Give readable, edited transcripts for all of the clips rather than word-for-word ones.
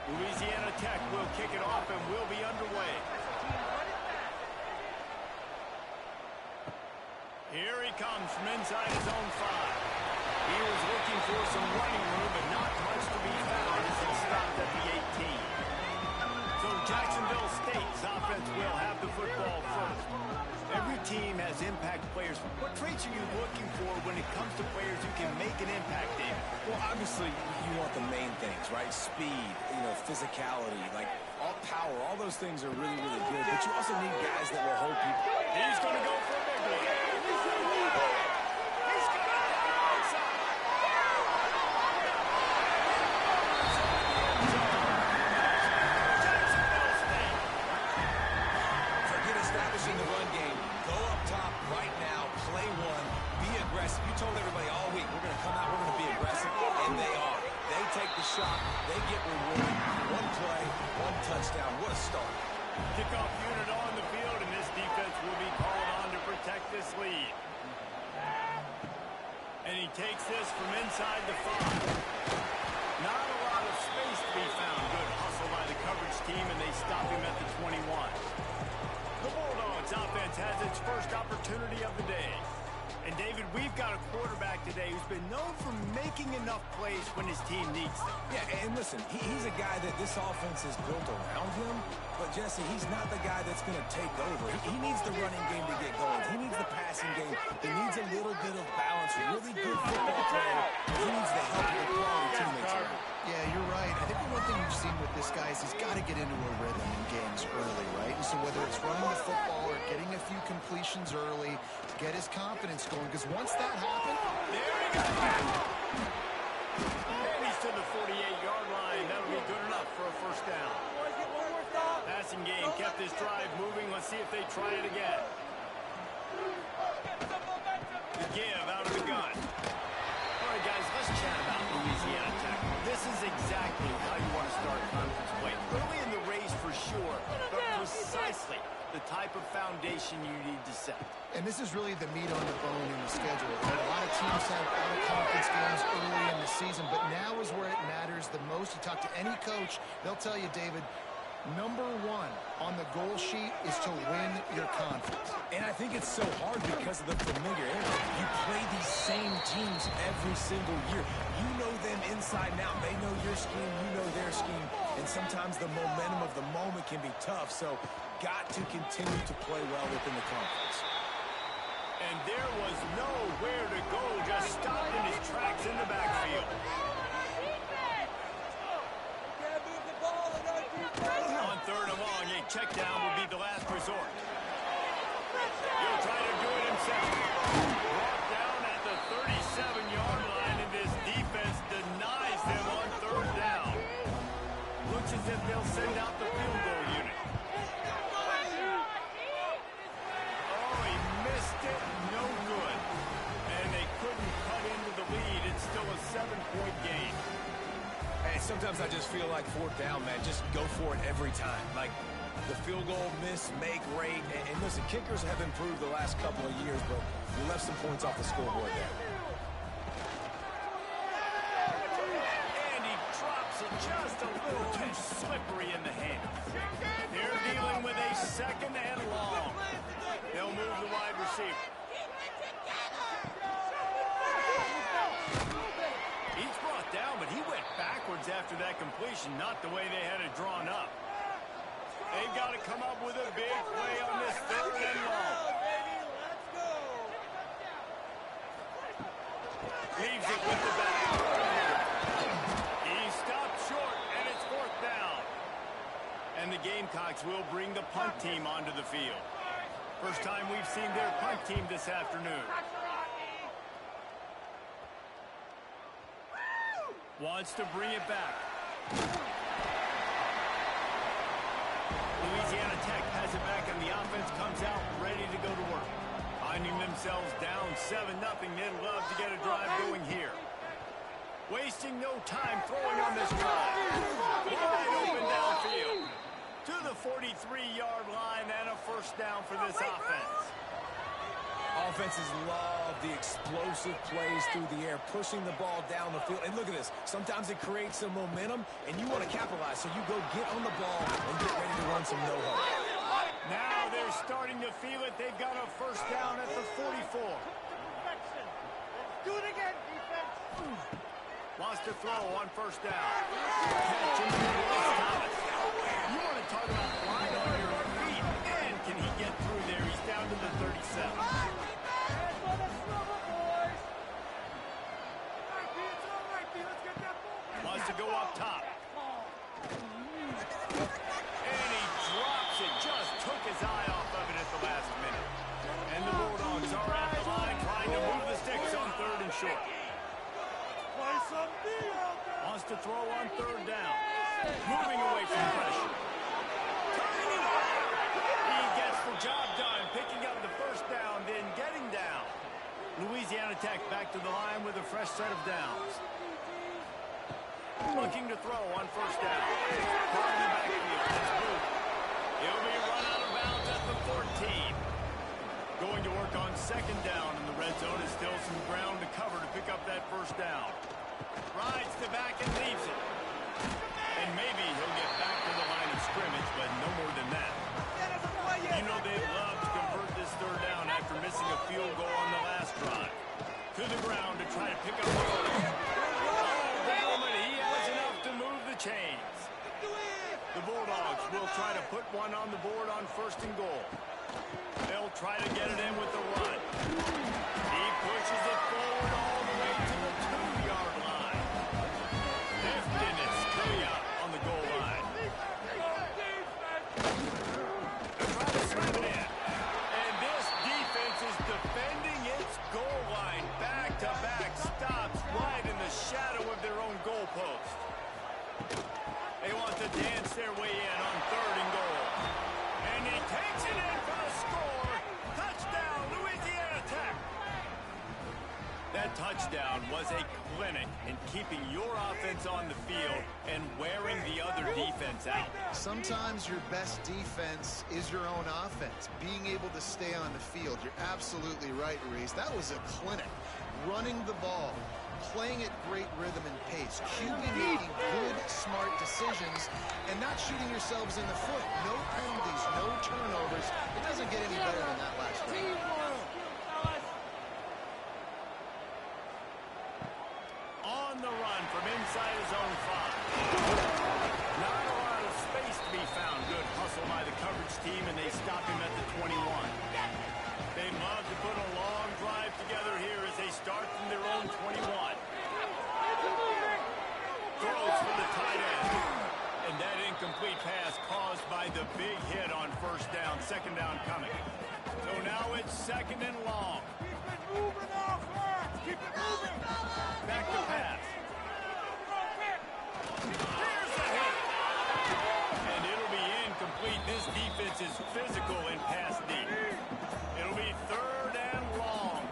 Louisiana Tech will kick it off and will be underway. Here he comes from inside his own 5. He was looking for some running room, but not much to be found as he stopped at the 18. So Jacksonville State's offense will have the football first. Every team has impact players. What traits are you looking for when it comes to players who can make an impact, David? Well, obviously, you want the main things, right? Speed, physicality, like all power. All those things are really, really good. But you also need guys that will hold people. He's going to go for a big one. Establishing the run game. Go up top right now. Play one. Be aggressive. You told everybody all week, we're going to come out, we're going to be aggressive. And they are. They take the shot. They get rewarded. One play, one touchdown. What a start. Kickoff unit on the field, and this defense will be called on to protect this lead. And he takes this from inside the 5. Not a lot of space to be found. Good hustle by the coverage team, and they stop him at the 21. The Bulldogs offense has its first opportunity of the day. And, David, we've got a quarterback today who's been known for making enough plays when his team needs them. Yeah, and listen, he's a guy that this offense is built around him. But, Jesse, he's not the guy that's going to take over. He needs the running game to get going. He needs the passing game. He needs a little bit of balance. Really good football player. He needs the help of the quality teammates. Yeah, you're right. I think one thing we've seen with this guy is he's got to get into a rhythm in games early, right? And so whether it's running the football or getting a few completions early, get his confidence going. Because once that happens, there he goes. And he's to the 48-yard line. That'll be good enough for a first down. Passing game kept this drive moving. Let's see if they try it again. The give out of the gun. All right, guys, let's chat about Louisiana Tech. This is exactly how you want to start conference play. Early in the race for sure, but precisely the type of foundation you need to set. And this is really the meat on the bone in the schedule. A lot of teams have out-of-conference games early in the season, but now is where it matters the most. You talk to any coach, they'll tell you, David, number 1 on the goal sheet is to win your conference. And I think it's so hard because of the familiarity. You play these same teams every single year. You know them inside and out. They know your scheme, you know their scheme. And sometimes the momentum of the moment can be tough. So got to continue to play well within the conference. And there was nowhere to go. Just stopped in his tracks in the backfield. On 3rd and long, a check down will be the last resort. He'll try to do it himself. Brought down at the 37-yard line, and this defense denies them on 3rd down. Looks as if they'll send out the field goal unit. Oh, he missed it. No good. And they couldn't cut into the lead. It's still a 7-point game. Hey, sometimes I just feel like 4th down, man. Just go for it every time. Like the field goal miss, make rate. And listen, kickers have improved the last couple of years, but we left some points off the scoreboard there. And he drops it just a little too slippery in the hand. They're dealing with a 2nd and long. They'll move the wide receiver. He's brought down, but he went backwards after that completion, not the way they had it drawn up. They've got to come up with a big play on this 3rd and long. Leaves it with the back. He stopped short, and it's 4th down. And the Gamecocks will bring the punt team onto the field. First time we've seen their punt team this afternoon. Wants to bring it back. Louisiana Tech has it back, and the offense comes out ready to go to work. Finding themselves down 7-0, they'd love to get a drive going here. Wasting no time throwing on this drive. Wide open downfield. To the 43-yard line and a first down for this offense. Offenses love the explosive plays through the air, pushing the ball down the field. And look at this. Sometimes it creates some momentum, and you want to capitalize. So you go get on the ball and get ready to run some no-huddle. Now they're starting to feel it. They've got a first down at the 44. Do it again, defense. Wants to throw on first down. Catch into the Thomas. You want to talk about flying on your feet. Man, can he get through there? He's down to the 37. Wants to go up top. And he drops it. Just took his eye off of it at the last minute. And the Bulldogs are at the line trying to move the sticks on 3rd and short. Wants to throw on 3rd down. Moving away from pressure. Turning it over. He gets the job done, picking up the first down, then getting down. Louisiana Tech back to the line with a fresh set of downs. Looking to throw on first down. Caught in the backfield. That's Booth. He'll be run out of bounds at the 14. Going to work on 2nd down in the red zone. Is still some ground to cover to pick up that first down. Rides to back and leaves it. And maybe he'll get back to the line of scrimmage, but no more than that. You know they love to convert this 3rd down after missing a field goal on the last drive. To the ground to try to pick up the ball. He has enough to move the chains. The Bulldogs will try to put one on the board on 1st and goal. They'll try to get it in with the run. He pushes it forward all the way to the 2-yard line. Lifting it straight up on the goal line. They're trying to slam it in. And this defense is defending its goal line. Back-to-back stops right in the shadow of their own goalpost. They want to dance their way in on 3rd and goal. And he takes it in for the score. Touchdown, Louisiana Tech. That touchdown was a clinic in keeping your offense on the field and wearing the other defense out. Sometimes your best defense is your own offense, being able to stay on the field. You're absolutely right, Reese. That was a clinic. Running the ball, playing at great rhythm and pace, QB making good, smart decisions, and not shooting yourselves in the foot. No penalties, no turnovers. It doesn't get any better than that last drive. On the run from inside his own 5. Not a lot of space to be found. Good hustle by the coverage team, and they stop him at the 21. They love to put a long drive together here as they start from their own 21. Throws for the tight end. And that incomplete pass caused by the big hit on 1st down. 2nd down coming. So now it's 2nd and long. Back to pass. Here's the hit. And it'll be incomplete. This defense is physical in pass deep. It'll be 3rd and long.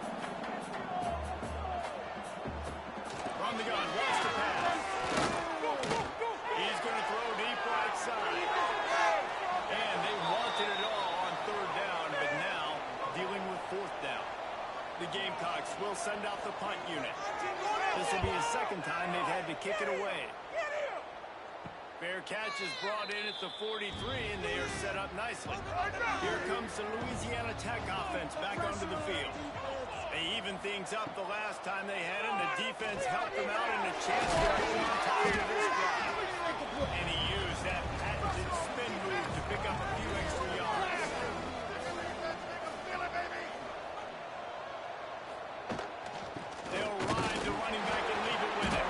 From the gun, wants to pass. He's going to throw deep right side. And they wanted it all on 3rd down, but now dealing with 4th down. The Gamecocks will send out the punt unit. This will be the 2nd time they've had to kick it away. Fair catch is brought in at the 43, and they are set up nicely. Here comes the Louisiana Tech offense back onto the field. They evened things up the last time they had him. The defense helped them out and a chance to go on top of this drive. And he used that patented spin move to pick up a few extra yards. They'll ride the running back and leave it with him.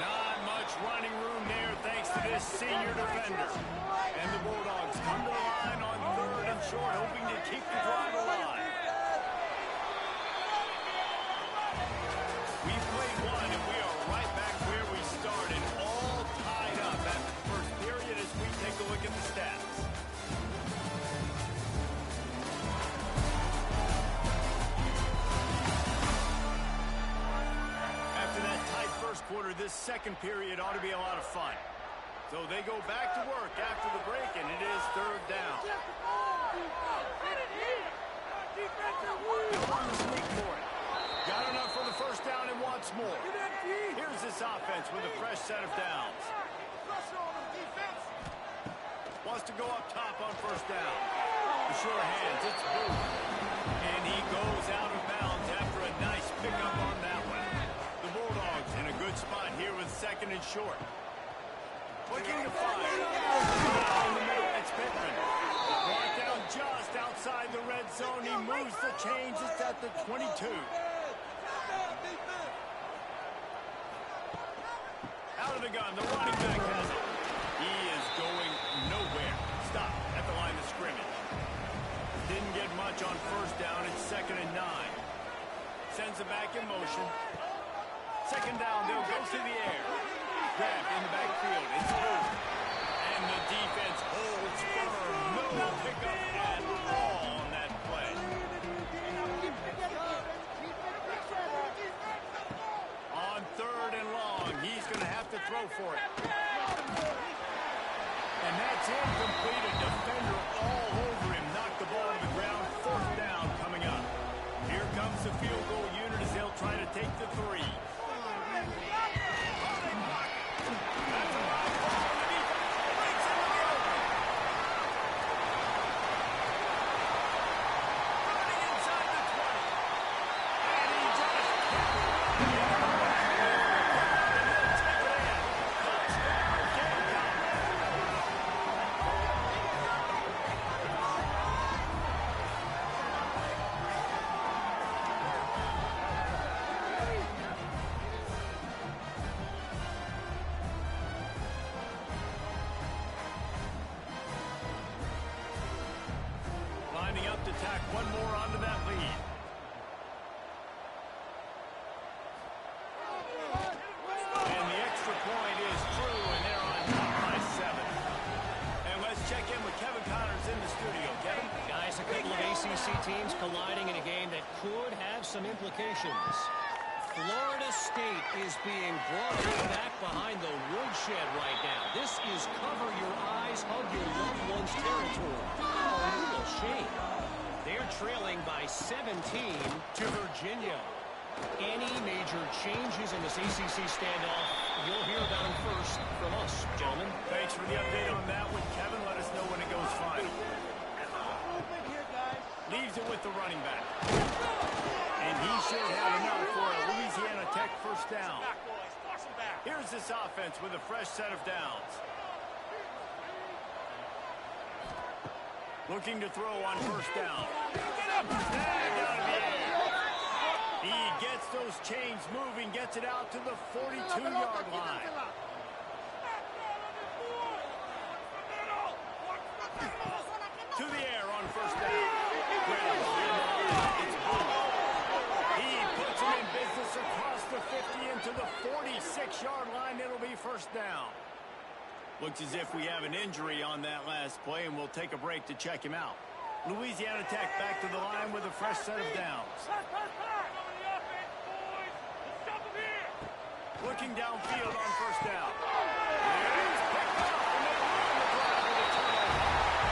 Not much running room there thanks to this senior defender. And the Bulldogs come to the line on 3rd and short, hoping to keep the drive alive. We played one, and we are right back where we started, all tied up at the first period as we take a look at the stats. After that tight first quarter, this 2nd period ought to be a lot of fun. So they go back to work after the break, and it is 3rd down. He'll run the sneak for it. Got enough for the first down and wants more. Here's this offense with a fresh set of downs. Wants to go up top on first down. The sure hands, it's Booth. And he goes out of bounds after a nice pickup on that one. The Bulldogs in a good spot here with second and short. Looking to fire. In the middle, it's Pittman. Brought down just outside the red zone. He moves the chains. It's at the 22. Out of the gun. The running back has it. He is going nowhere. Stop at the line of scrimmage. Didn't get much on first down. It's second and 9. Sends it back in motion. Second down. They'll go to the air. Grab in the backfield. It's Booth. And the defense holds firm. No pickup at all on that play. On third and long, he's going to have to throw for it. And that's incomplete. A defender all over him. Knocked the ball to the ground. Fourth down coming up. Here comes the field goal unit as they'll try to take the 3. Lining up to tack one more onto that lead. And the extra point is true, and they're on top by 7. And let's check in with Kevin Connors in the studio. Kevin? Guys, a couple of ACC teams colliding in a game that could have some implications. Florida State is being brought back behind the woodshed right now. This is cover your eyes, hug your loved ones territory. A real shame. They're trailing by 17 to Virginia. Any major changes in this ACC standoff, you'll hear about them first from us, gentlemen. Thanks for the update on that one, Kevin. Let us know when it goes final. Leaves it with the running back. And he should have enough for a Louisiana Tech first down. Here's this offense with a fresh set of downs. Looking to throw on first down. Snagged out of the air. He gets those chains moving, gets it out to the 42-yard line. To the air on first down. He puts him in business across the 50 into the 46-yard line. It'll be first down. Looks as if we have an injury on that last play, and we'll take a break to check him out. Louisiana Tech back to the line with a fresh set of downs. Looking downfield on first down. He's picked up, and they run the drive with a turnover.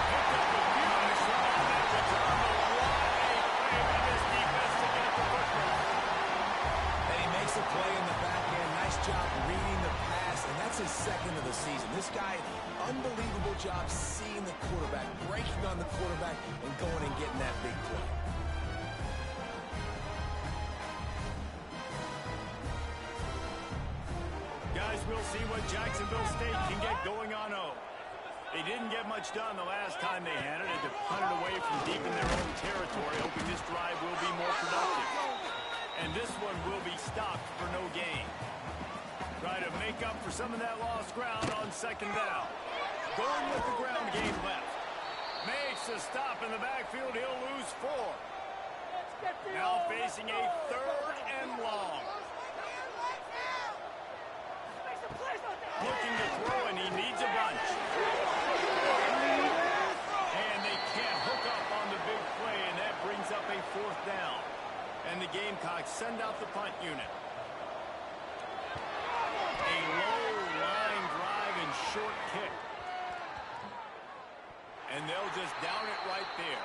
Picked up a huge run on that return. What a play by this defense to get the football. And he makes a play in the back end. Nice job reading the pass, and that's his second of the season. This guy, unbelievable job seeing the quarterback, breaking on the quarterback, and going and getting that big play. Guys, we'll see what Jacksonville State can get going on O. They didn't get much done the last time they had it. Had to punt it away from deep in their own territory, hoping this drive will be more productive. And this one will be stopped for no gain. Try to make up for some of that lost ground on second down. Going with the ground game left. Makes a stop in the backfield. He'll lose 4. Now facing a third and long. Looking to throw, and he needs a bunch. And they can't hook up on the big play, and that brings up a fourth down. And the Gamecocks send out the punt unit. A low line drive and short kick. And they'll just down it right there.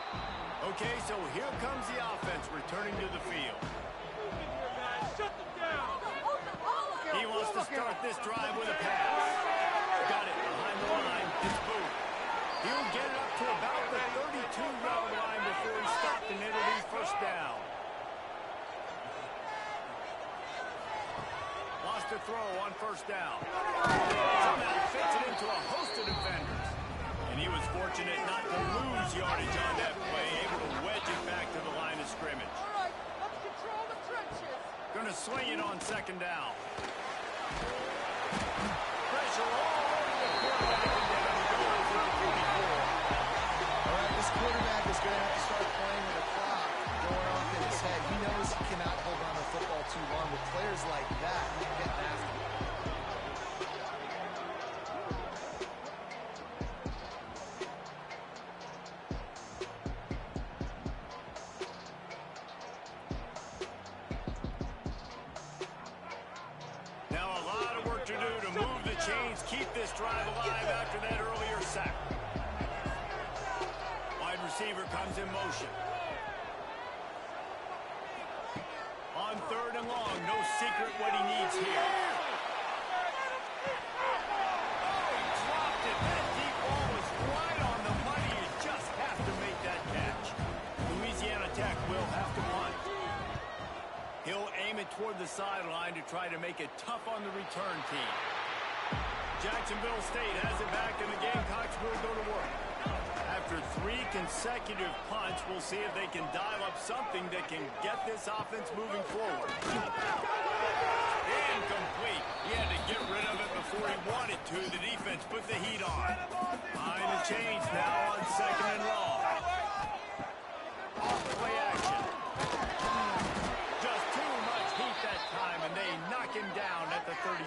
Okay, so here comes the offense returning to the field. He wants to start this drive with a pass. Got it behind the line. It's Booth. He'll get it up to about the 32-yard line before he's stopped, and it'll be first down. Lost a throw on first down. Somehow fits it into a host of defenders. And he was fortunate not to lose yardage on that play, able to wedge it back to the line of scrimmage. All right, let's control the trenches. Going to sling it on second down. Pressure all over the quarterback, and down he goes to the 44. All right, this quarterback is going to have to start playing with a clock going off in his head. He knows he cannot hold on to the football too long. With players like that, getting after him. Keep this drive alive after that earlier sack. Wide receiver comes in motion. On third and long, no secret what he needs here. Oh, he dropped it. That deep ball was right on the money. You just have to make that catch. Louisiana Tech will have to punt. He'll aim it toward the sideline to try to make it tough on the return team. Jacksonville State has it back, and the Gamecocks will go to work. After 3 consecutive punts, we'll see if they can dial up something that can get this offense moving forward. Incomplete. He had to get rid of it before he wanted to. The defense put the heat on. Behind the chains now on second and long. Off play action. Just too much heat that time, and they knock him down at the 31.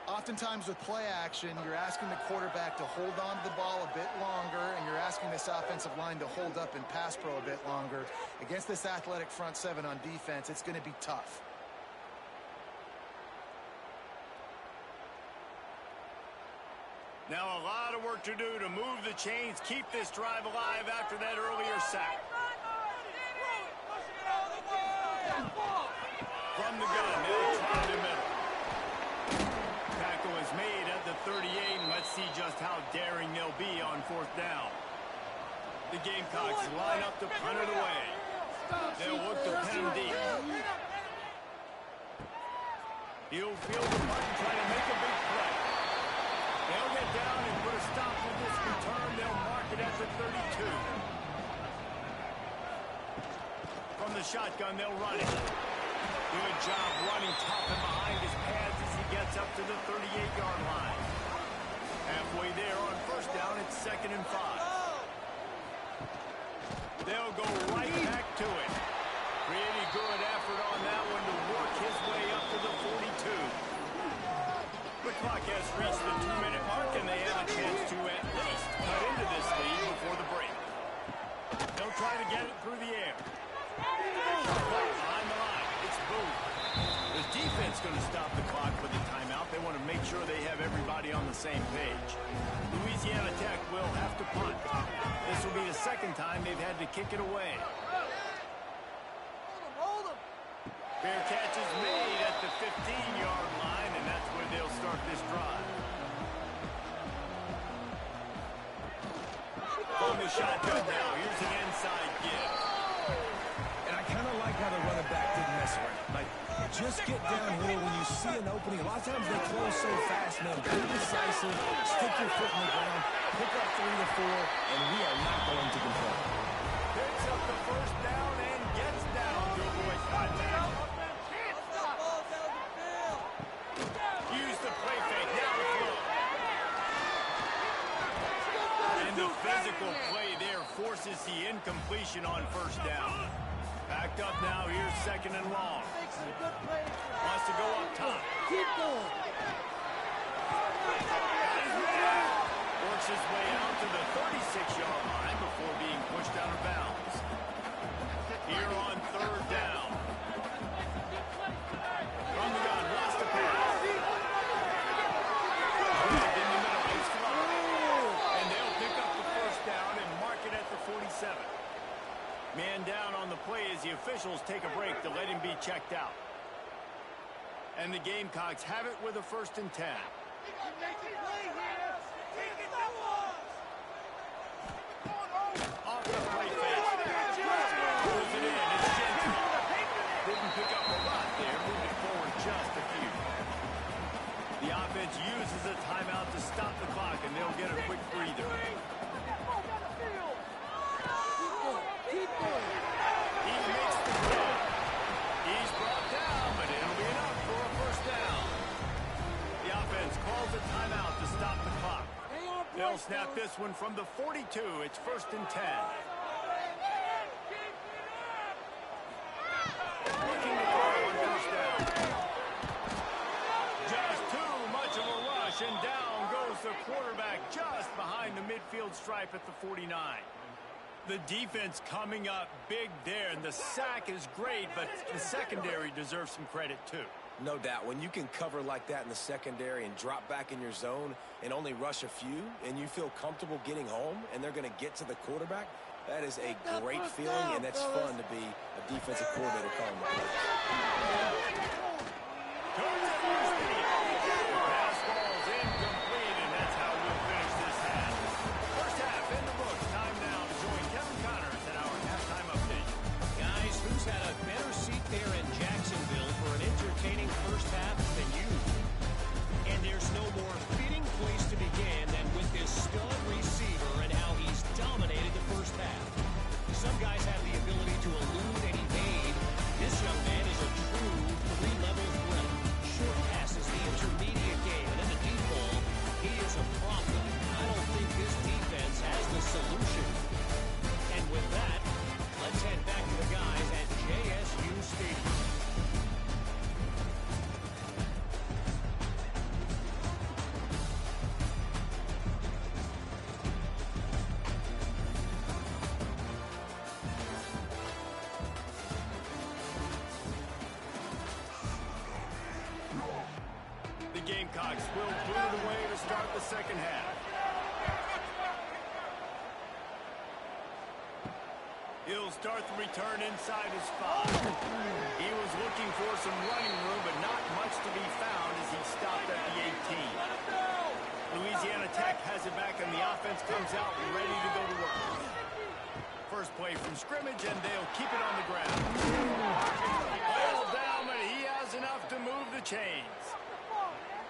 Oftentimes with play action, you're asking the quarterback to hold on to the ball a bit longer, and you're asking this offensive line to hold up in pass pro a bit longer. Against this athletic front seven on defense, it's going to be tough. Now a lot of work to do to move the chains, keep this drive alive after that earlier sack. From the gun, they'll try the middle. Tackle is made at the 38, and let's see just how daring they'll be on fourth down. The Gamecocks line up to punt it away. They'll look to pin him deep. He'll field the punt and try to make a big play. They'll get down and put a stop to this return. They'll mark it at the 32. From the shotgun, they'll run it. Good job running tough and behind his pads as he gets up to the 38-yard line. Halfway there on first down, it's 2nd and 5. They'll go right back to it. Pretty good effort on that one to work his way up to the 42. The clock has reached the 2-minute mark, and they have a chance to at least cut into this lead before the break. They'll try to get it through the air. Behind the line. It's Booth. The defense going to stop the clock for the timeout. They want to make sure they have everybody on the same page. Louisiana Tech will have to punt. This will be the second time they've had to kick it away. Hold him. Fair catch is made at the 15-yard line, and that's where they'll start this drive. From the shotgun now, here's an inside give. And I kind of like how the running back didn't mess around. Like, just get downhill when you see an opening. A lot of times they close so fast, man. Be decisive, stick your foot in the ground, pick up 3 to 4, and we are not going to complain. Picks up the first down and gets down to avoid contact. Use the play fake, now the throw. And the physical play there forces the incompletion on first down. Backed up now, here's 2nd and long. Wants to go up top. Keep going. Works his way out to the 36-yard line before being pushed out of bounds. Here on 3rd down. From the gun, wants to pass. In the middle, he's flying. And they'll pick up the first checked out. And the Gamecocks have it with a 1st and 10. Off the play fake. Pulls it in. It's Gentry. Didn't pick up a lot there. Moved it forward just a few. The offense uses a timeout to stop the clock, and they'll get a quick breather. Keep going. He makes the play. He's brought down, but it'll be enough for a 1st down. The offense calls a timeout to stop the clock. They'll snap this one from the 42. It's 1st and 10. Looking to throw on 1st down. Just too much of a rush, and down goes the quarterback just behind the midfield stripe at the 49. The defense coming up big there, and the sack is great, but the secondary deserves some credit too. No doubt. When you can cover like that in the secondary and drop back in your zone and only rush a few, and you feel comfortable getting home, and they're going to get to the quarterback, that is a great feeling, and that's fun to be a defensive coordinator calling the plays. Pass ball's incomplete, and that's how we'll finish this half. 1st half in the books. Time now to join Kevin Connors in our halftime update. Guys, who's had a better seat there in Jacksonville for an entertaining 1st half than you? And there's no more fitting place to begin than with this stud receiver and how he's dominated the 1st half. Some guys have the ability to elude and evade. This young man is a true 3-level threat. Short passes, the intermediate game, and in the deep ball, he is a problem. I don't think this defense has the solution. And with that, let's head back to the guys at JSU Stadium. The Gamecocks will boot it away to start the 2nd half. He'll start the return inside his 5. He was looking for some running room, but not much to be found as he stopped at the 18. Louisiana Tech has it back, and the offense comes out ready to go to work. First play from scrimmage, and they'll keep it on the ground. All down, but he has enough to move the chains.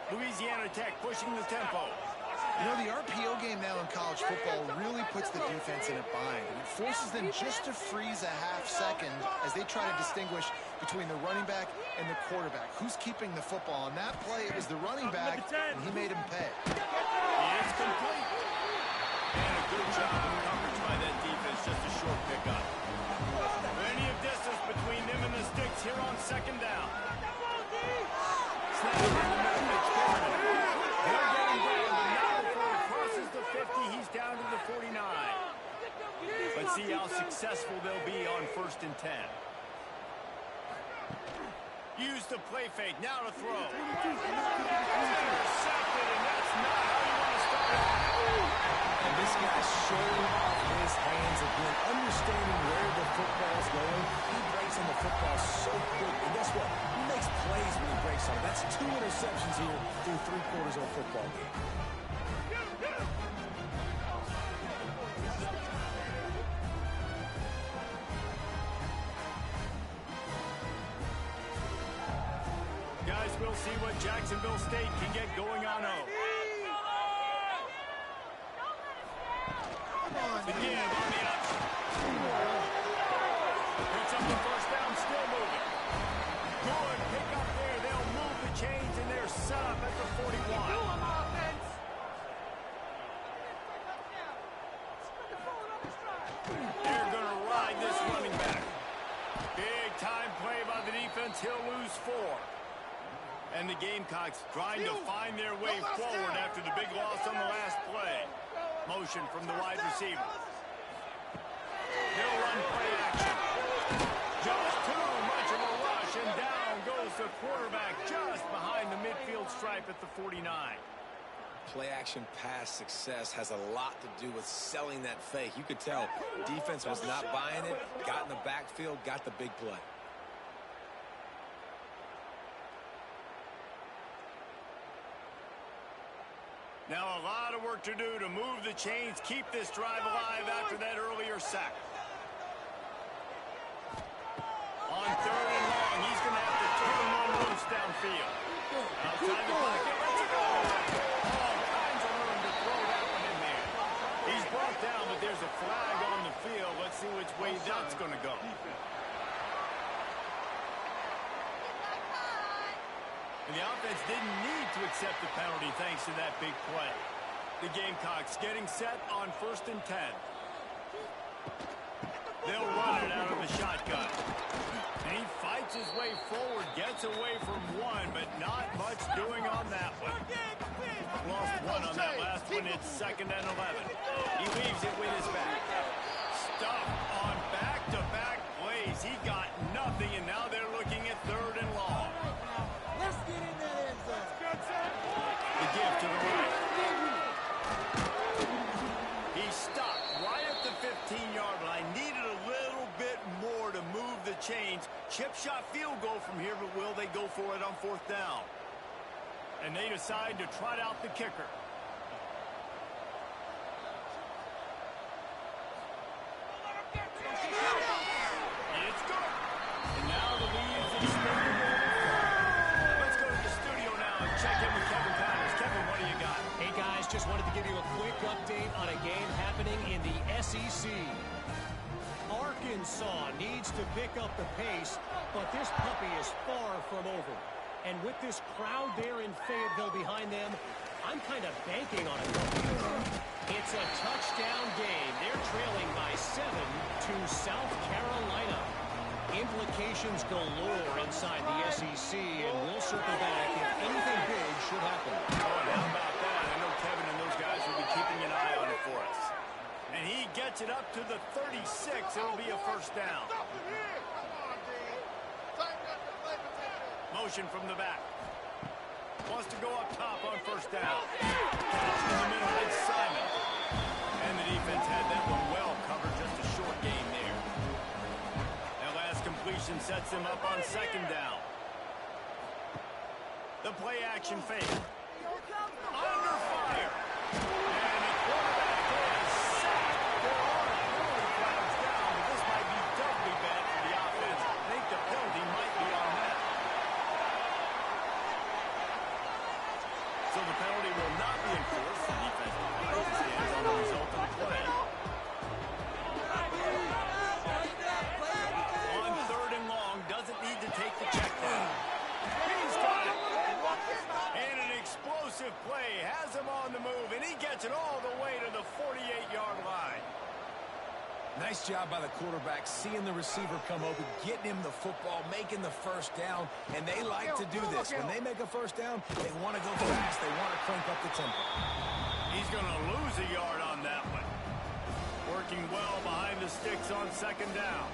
Louisiana Tech pushing the tempo. You know, the RPO game now in college football really puts the defense in a bind. It forces them just to freeze a half second as they try to distinguish between the running back and the quarterback. Who's keeping the football? On that play, it was the running back, and he made him pay. It's complete. And a good job of coverage by that defense, just a short pickup. Plenty of distance between them and the sticks here on 2nd down. Snap in the middle, extended. They're getting down, but now before he crosses the 50, he's down to the 49. Let's see how successful they'll be on 1st and 10. Use the play fake, now to throw. Intercepted, and that's not how you want to start off. And this guy's showing off his hands again, understanding where the football's going. He breaks on the football so quick, and guess what? He makes plays when he breaks on it. That's 2 interceptions here through 3 quarters of a football game. Guys, we'll see what Jacksonville State can get going on O. The give on the option. Picks up the 1st down, still moving. Good pick up there. They'll move the chains, and they're set up at the 41. They're going to ride this running back. Big time play by the defense. He'll lose 4. And the Gamecocks trying to find their way forward after the big loss on the last play. Motion from the wide receiver. He'll run play action. Just too much of a rush, and down goes the quarterback just behind the midfield stripe at the 49. Play action pass success has a lot to do with selling that fake. You could tell defense was not buying it, got in the backfield, got the big play. Now a lot of work to do to move the chains, keep this drive alive after that earlier sack. On 3rd and long, he's going to have to turn one loose downfield. Outside the pocket, let's go. All kinds of room to throw that one in there. He's brought down, but there's a flag on the field. Let's see which way that's going to go. And the offense didn't need to accept the penalty thanks to that big play. The Gamecocks getting set on 1st and 10. They'll run it out of the shotgun. And he fights his way forward, gets away from one, but not much doing on that one. Lost one on that last one. It's 2nd and 11. He leaves it with his back. Stuffed on back-to-back plays. He got nothing, and now they're looking at 3rd and long. Let's get in that end zone. The give to the right. He stopped right at the 15-yard line. Needed a little bit more to move the chains. Chip shot field goal from here, but will they go for it on 4th down? And they decide to trot out the kicker. It's good. And now the lead's extended. Let's go to the studio now and check in with Kevin Connors. Kevin, what do you got? Hey, guys, just wanted to give you a quick update on a game happening in the SEC. Arkansas needs to pick up the pace, but this puppy is far from over. And with this crowd there in Fayetteville behind them, I'm kind of banking on it. It's a touchdown game. They're trailing by 7 to South Carolina. Implications galore inside the SEC, and we'll circle back if anything big should happen. Oh, and how about that? I know Kevin and those guys will be keeping an eye on it for us. And he gets it up to the 36. It'll be a 1st down. Motion from the back. Wants to go up top on 1st down. Toss in the middle, it's Simon. And the defense had that one well covered, just a short gain there. That last completion sets him up on 2nd down. The play action fake. Under fire. And the quarterback is sacked. There are penalty flags down, but this might be doubly bad for the offense. I think the penalty might be on that. So the penalty will not be enforced. The defense provides his hands on the result of the play. On 3rd and long, doesn't need to take the check down. He's got it. And an explosive play has him on the move, and he gets it all the way to the 48-yard line. Nice job by the quarterback, seeing the receiver come open, getting him the football, making the 1st down, and they like to do this. When they make a 1st down, they want to go fast. They want to crank up the tempo. He's going to lose a yard on that one. Working well behind the sticks on 2nd down.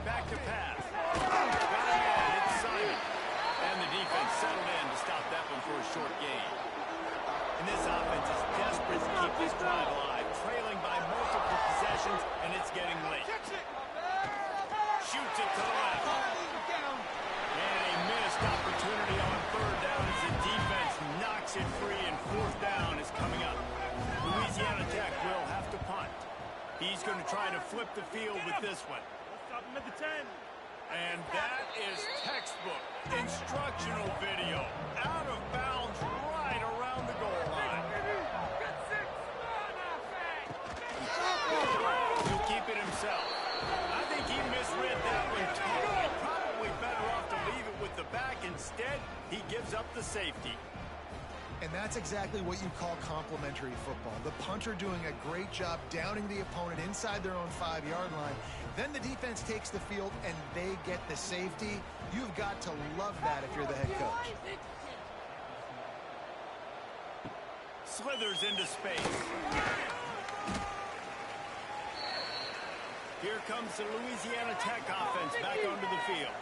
Back to pass. Got him in. It's Simon. And the defense settled in to stop that one for a short gain. And this offense is desperate to keep this drive alive, trailing by multiple possessions, and it's getting late. Shoots it to the left. And a missed opportunity on 3rd down as the defense knocks it free, and 4th down is coming up. Louisiana Tech will have to punt. He's going to try to flip the field with this one. Stop him at the 10. And that is textbook instructional video. Out of bounds right around the goal line. He'll keep it himself. I think he misread that one totally. Probably better off to leave it with the back. Instead, he gives up the safety. And that's exactly what you call complementary football. The punter doing a great job downing the opponent inside their own 5-yard line. Then the defense takes the field and they get the safety. You've got to love that if you're the head coach. Slithers into space. Here comes the Louisiana Tech offense back onto the field.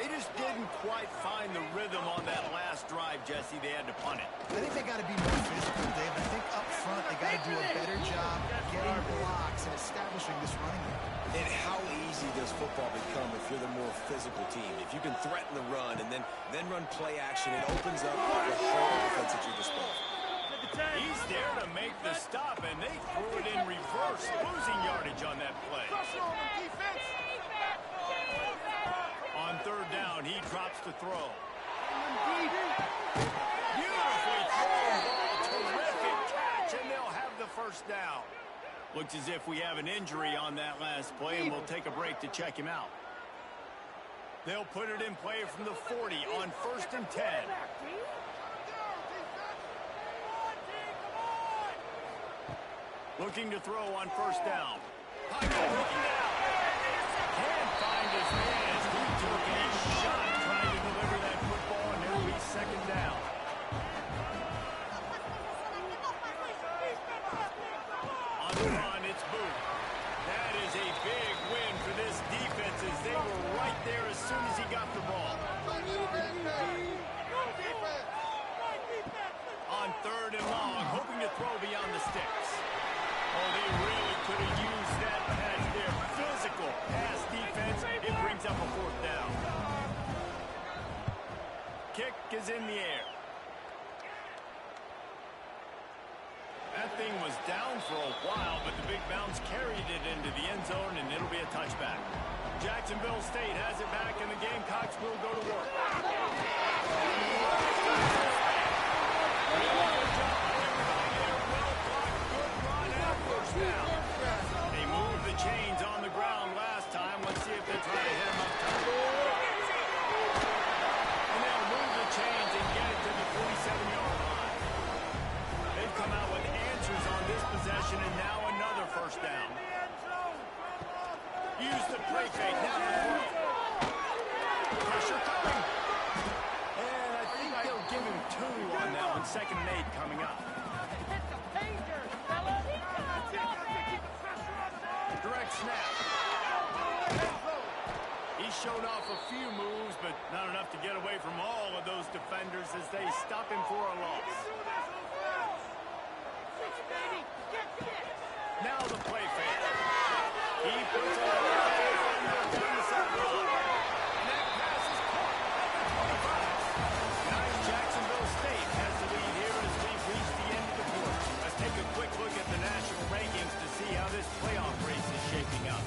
They just didn't quite find the rhythm on that last drive, Jesse. They had to punt it. I think they got to be more physical, Dave. I think up front they got to do a better job getting blocks and establishing this running game. And how easy does football become if you're the more physical team? If you can threaten the run and then run play action, it opens up the whole offense at your disposal. He's there to make the stop, and they threw it in reverse, losing yardage on that play. On third down, he drops to throw. Beautifully thrown ball, terrific catch, and they'll have the first down. Looks as if we have an injury on that last play, and we'll take a break to check him out. They'll put it in play from the 40 on 1st and 10. Looking to throw on 1st down. Can't find his man as he took a shot trying to deliver that football, and it'll be 2nd down. On the run, it's Booth. That is a big win for this defense as they were right there as soon as he got the ball. On 3rd and long, hoping to throw beyond the sticks. Oh, they really could have used that pass there. Physical pass defense. It brings up a 4th down. Kick is in the air. That thing was down for a while, but the big bounce carried it into the end zone, and it'll be a touchback. Jacksonville State has it back, and the Gamecocks will go to work. They moved the chains on the ground last time. Let's see if they try to hit him up top. And they'll move the chains and get it to the 47-yard line. They've come out with answers on this possession, and now another 1st down. Use the play fake. Now the throw. Pressure coming. And I think they'll give him 2 on that one. 2nd and 8 coming up. Direct snap. He showed off a few moves, but not enough to get away from all of those defenders as they stop him for a loss. Now the play fake. He puts it on the sideline. And that pass is caught at the 25. Nice. Jacksonville State has the lead here as we've reached the end of the quarter. Let's take a quick look at the national rankings to see how this playoff race is shaping up.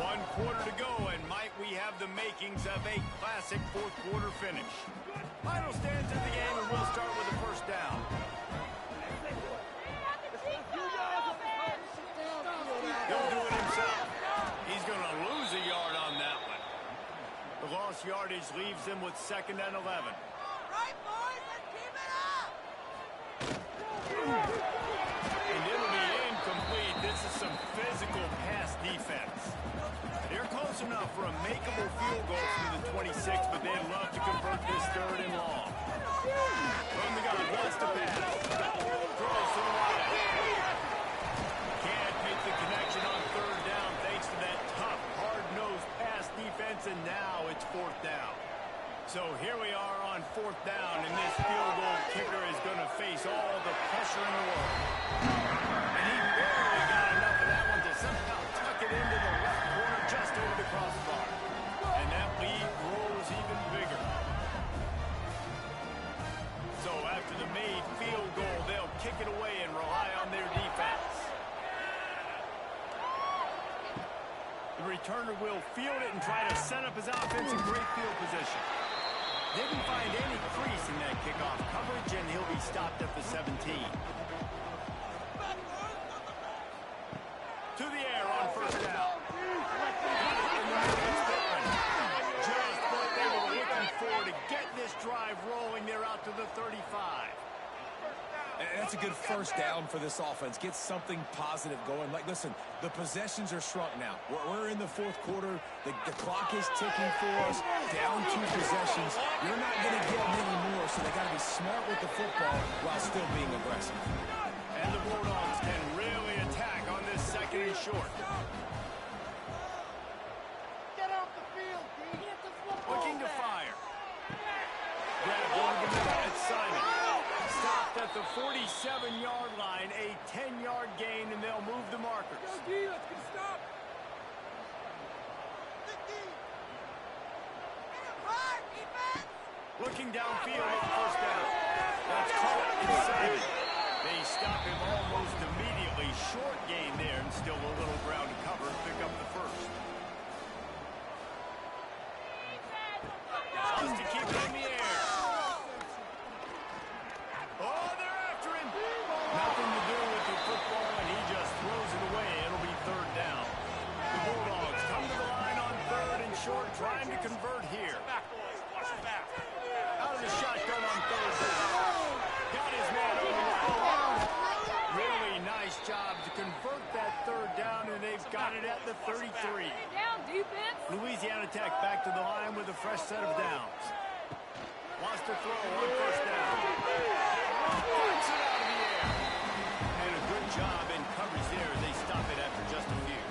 One quarter to go, and might we have the makings of a classic 4th quarter finish. Final stands of the game, and we'll start with the 1st down. He'll do it himself. He's going to lose a yard on that one. The lost yardage leaves him with 2nd and 11. Right, boys, let's keep it up! And it'll be incomplete. This is some physical pass defense. They're close enough for a makeable field goal from the 26, but they'd love to convert this 3rd and long. From the gun, wants to pass. Throws to the right. Can't make the connection on 3rd down thanks to that tough, hard-nosed pass defense, and now it's 4th down. So here we are on 4th down, and this field goal kicker is going to face all the pressure in the world. And he barely got enough of that one to somehow tuck it into the left corner just over the crossbar. And that lead grows even bigger. So after the made field goal, they'll kick it away and rely on their defense. The returner will field it and try to set up his offense in great field position. Didn't find any crease in that kickoff coverage, and he'll be stopped at the 17. To the air on 1st down. Just what they were looking for to get this drive rolling. They're out to the 35. And that's a good 1st down for this offense. Get something positive going. Like, listen, the possessions are shrunk now. We're in the 4th quarter. The clock is ticking for us. Down 2 possessions. You're not going to get many more, so they got to be smart with the football while still being aggressive. And the Bulldogs can really attack 10-yard gain, and they'll move the markers. Let's get a stop. Looking downfield at the first down. That's caught inside. They stop him almost immediately. Short gain there, and still a little ground to cover to pick up the first. Just to keep it in the air. Oh, they're after him. Nothing to do with the football, and he just throws it away. It'll be third down. The Bulldogs come to the line on third and short, trying to convert here. Out of the shotgun on third down. Got his man over the line. Really nice job to convert that third down, and they've got it at the 33. Down, defense. Louisiana Tech back to the line with a fresh set of downs. Wants to throw on first down. Puts it out of the air. And a good job in coverage there. They stop it after just a few.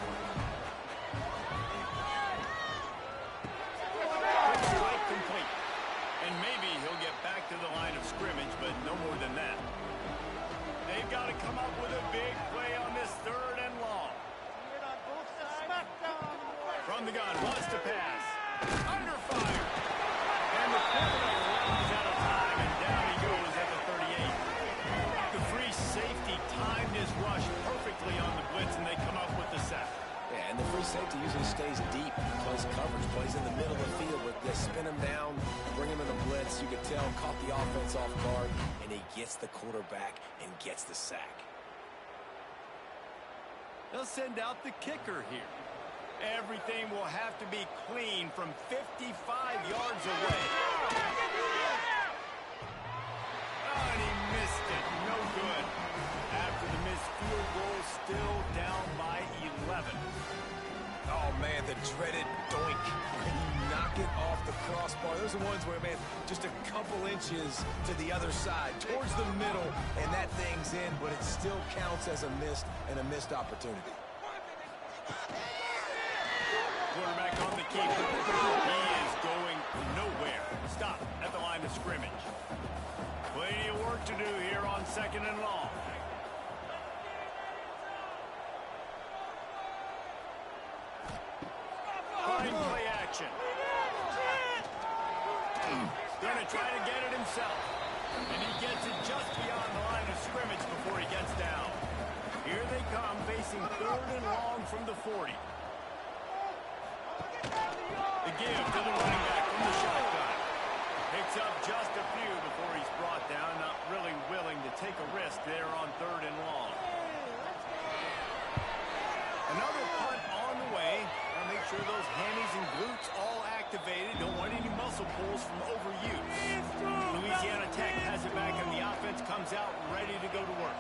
Quick strike complete. And maybe he'll get back to the line of scrimmage, but no more than that. They've got to come up with a big play on this third and long. From the gun, wants to pass. Under fire. And the quarterback runs out of time, and down he goes at the 38. The free safety timed his rush perfectly on the blitz, and they come up with the sack. Yeah, and the free safety usually stays deep, plays coverage, plays in the middle of the field, but they spin him down, bring him in the blitz. You could tell, caught the offense off guard, and he gets the quarterback and gets the sack. They'll send out the kicker here. Everything will have to be clean from 55 yards away. Oh, and he missed it. No good. After the missed field goal, still down by 11. Oh, man, the dreaded doink. When you knock it off the crossbar. Those are ones where, man, just a couple inches to the other side, towards the middle, and that thing's in, but it still counts as a missed opportunity. Quarterback on the keeper. He is going nowhere. Stop at the line of scrimmage. Plenty of work to do here on second and long. Fine play action. Gonna try to get it himself. And he gets it just beyond the line of scrimmage before he gets down. Here they come, facing third and long from the 40. The give to the running back from the shotgun. Picks up just a few before he's brought down. Not really willing to take a risk there on third and long. Another punt on the way. I'll make sure those hammies and glutes all activated. Don't want any muscle pulls from overuse. Louisiana Tech has it back, and the offense comes out ready to go to work.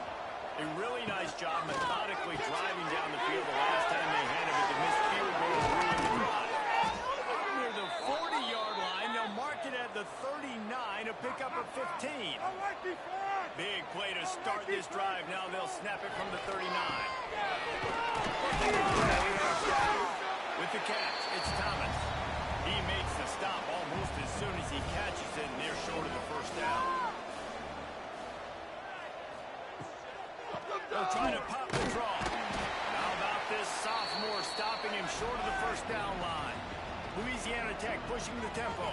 A really nice job methodically driving down the field. The last time they had it, the missed field goal ruined the drive. Up near the 40-yard line, they'll mark it at the 39, a pickup of 15. Big play to start this drive. Now they'll snap it from the 39. With the catch, it's Thomas. He makes the stop almost as soon as he catches it, and they're short of the first down. They'll try to pop the draw. How about this sophomore stopping him short of the first down line? Louisiana Tech pushing the tempo.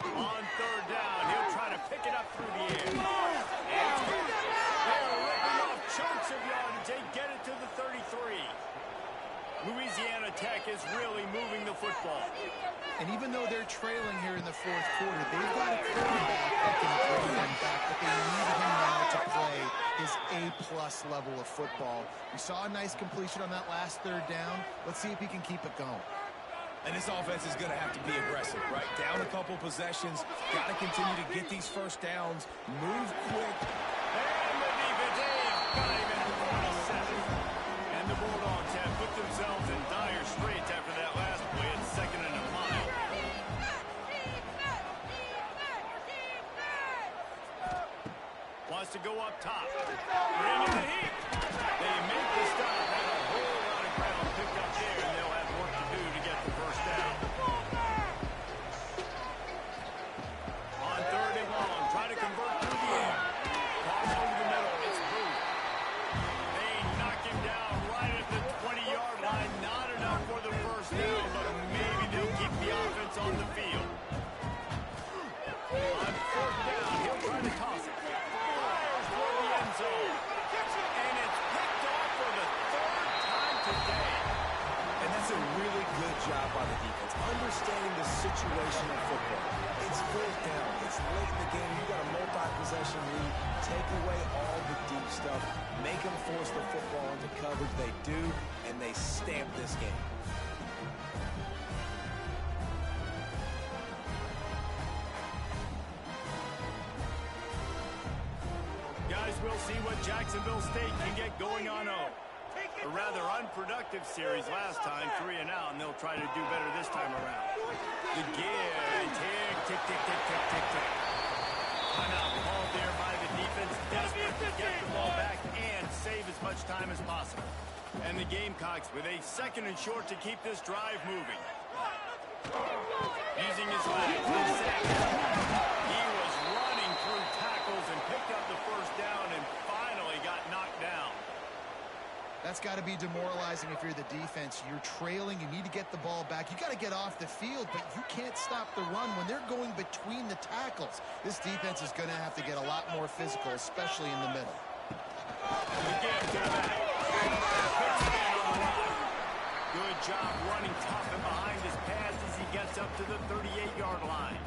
On third down, he'll try to pick it up through the air. They're ripping off chunks of yardage. They get it to the 33. Louisiana Tech is really moving the football. And even though they're trailing here in the fourth quarter, they've got a quarterback that can bring them back, but they need him now to play his A-plus level of football. We saw a nice completion on that last third down. Let's see if he can keep it going. And this offense is going to have to be aggressive, right? Down a couple possessions, got to continue to get these first downs, move quick. And the defense got him at 47. And the Bulldogs have put themselves in dire straits after that last play. It's second and a mile. Wants to go up top. Bring in the heat. They make the stop. Had a whole lot of ground picked up there, and they'll have work to do to get the first down. situational football. It's fourth down. It's late in the game. You got a multi-possession lead. Take away all the deep stuff. Make them force the football into coverage. They do, and they stamp this game. Guys, we'll see what Jacksonville State can get going on 0. A rather unproductive series last time, 3 and out, and they'll try to do better this time around. The give, tick, tick, tick, tick, tick, tick, tick. Timeout called there by the defense, desperate to get the ball back and save as much time as possible. And the Gamecocks with a 2nd and short to keep this drive moving. Using his legs, he was running through tackles and picked up the first down and finally got knocked down. That's got to be demoralizing if you're the defense. You're trailing. You need to get the ball back. You got to get off the field, but you can't stop the run when they're going between the tackles. This defense is going to have to get a lot more physical, especially in the middle. Good job running tough and behind his pads as he gets up to the 38-yard line.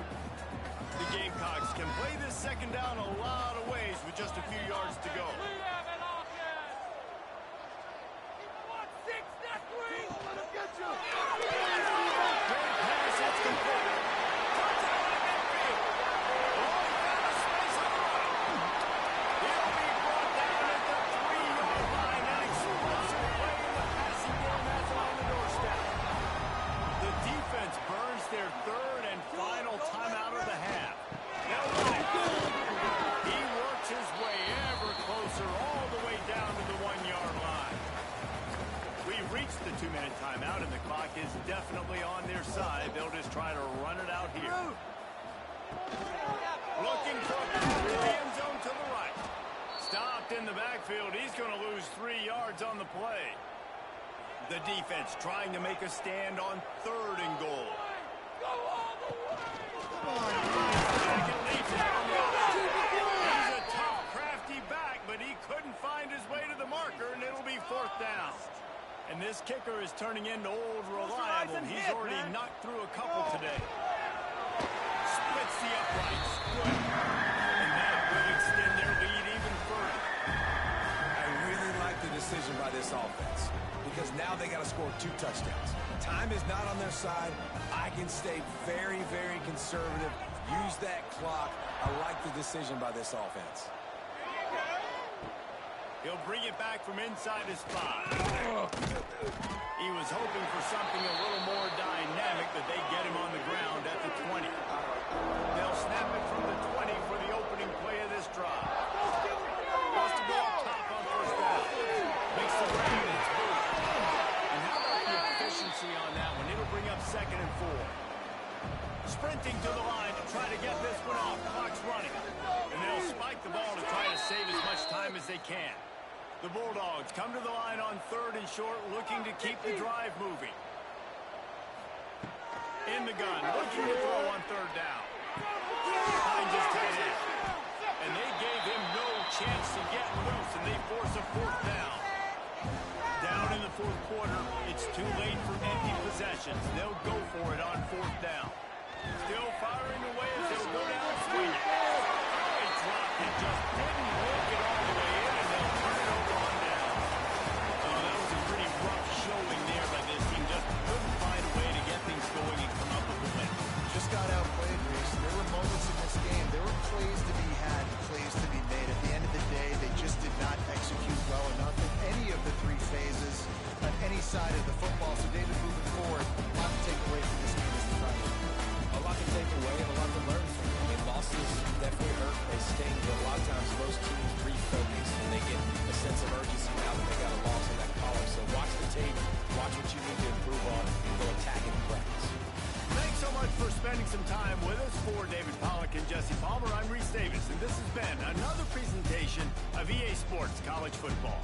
The Gamecocks can play this 2nd down a lot of ways with just a few yards to go. The 2-minute timeout, and the clock is definitely on their side. They'll just try to run it out here. Looking for the end zone to the right. Stopped in the backfield. He's going to lose 3 yards on the play. The defense trying to make a stand on 3rd and goal. He's a tough, crafty back, but he couldn't find his way to the marker, and it'll be 4th down. And this kicker is turning into old reliable. He's already knocked through a couple today. Splits the uprights. Good. And that will extend their lead even further. I really like the decision by this offense because now they got to score 2 touchdowns. Time is not on their side. I can stay very, very conservative. Use that clock. I like the decision by this offense. He'll bring it back from inside his 5. He was hoping for something a little more dynamic, but they get him on the ground at the 20. They'll snap it from the 20 for the opening play of this drive. Wants to go up top on 1st down. Makes the grab, and it's good. And how about the efficiency on that one? It'll bring up 2nd and 4. Sprinting to the line to try to get this one off. Clock's running. And they'll spike the ball to try to save as much time as they can. The Bulldogs come to the line on 3rd and short, looking to keep the drive moving. In the gun, looking to throw on 3rd down. Finds his tight end. And they gave him no chance to get loose, and they force a 4th down. Down in the 4th quarter, it's too late for empty possessions. They'll go for it on 4th down. Still firing away as they'll go down swinging. They dropped it, just didn't work it all the way in, and they'll turn it over on down. Oh, that was a pretty rough showing there by this team. Just couldn't find a way to get things going and come up with the win. Just got outplayed, Reese. There were moments in this game. There were plays to be had, plays to be made. At the end of the day, they just did not execute well enough in any of the 3 phases on any side of the football. So, David, moving forward, a lot to take away from this game as the Friday. A lot to take away and a lot to learn from. I mean, losses definitely hurt. They sting, but a lot of times most teams refocus and they get a sense of urgency now that they got a loss in that column. So watch the tape, watch what you need to improve on, and go attack it in practice. Thanks so much for spending some time with us. For David Pollack and Jesse Palmer, I'm Reese Davis, and this has been another presentation of EA Sports College Football.